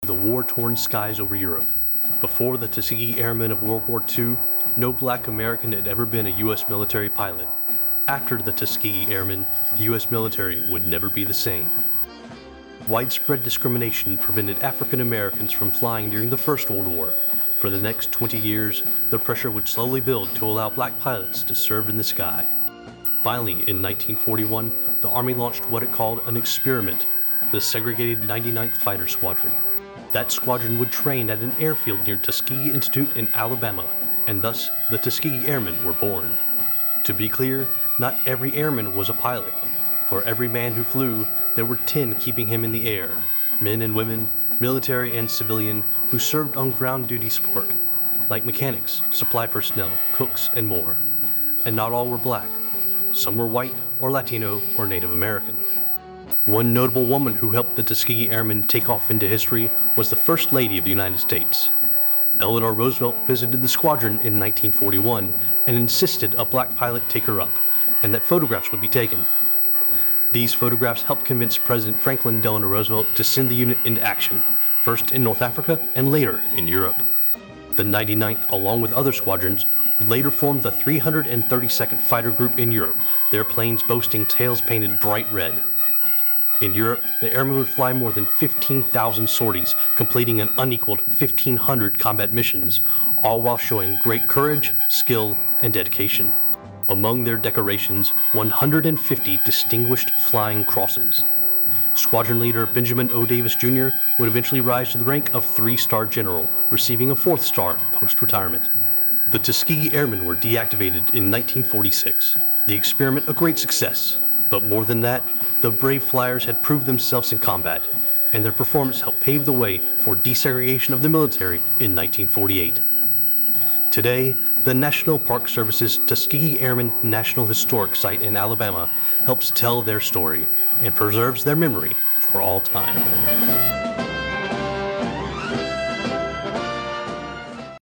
The war-torn skies over Europe. Before the Tuskegee Airmen of World War II, no black American had ever been a U.S. military pilot. After the Tuskegee Airmen, the U.S. military would never be the same. Widespread discrimination prevented African Americans from flying during the First World War. For the next 20 years, the pressure would slowly build to allow black pilots to serve in the sky. Finally, in 1941, the Army launched what it called an experiment, the segregated 99th Fighter Squadron. That squadron would train at an airfield near Tuskegee Institute in Alabama, and thus the Tuskegee Airmen were born. To be clear, not every airman was a pilot. For every man who flew, there were 10 keeping him in the air, men and women, military and civilian, who served on ground duty support, like mechanics, supply personnel, cooks, and more. And not all were black. Some were white or Latino or Native American. One notable woman who helped the Tuskegee Airmen take off into history was the First Lady of the United States. Eleanor Roosevelt visited the squadron in 1941 and insisted a black pilot take her up, and that photographs would be taken. These photographs helped convince President Franklin Delano Roosevelt to send the unit into action, first in North Africa and later in Europe. The 99th, along with other squadrons, would later form the 332nd Fighter Group in Europe, their planes boasting tails painted bright red. In Europe, the airmen would fly more than 15,000 sorties, completing an unequaled 1,500 combat missions, all while showing great courage, skill, and dedication. Among their decorations, 150 distinguished flying crosses. Squadron leader Benjamin O. Davis Jr. would eventually rise to the rank of 3-star general, receiving a 4th star post-retirement. The Tuskegee Airmen were deactivated in 1946. The experiment a great success, but more than that, the brave flyers had proved themselves in combat, and their performance helped pave the way for desegregation of the military in 1948. Today, the National Park Service's Tuskegee Airmen National Historic Site in Alabama helps tell their story and preserves their memory for all time.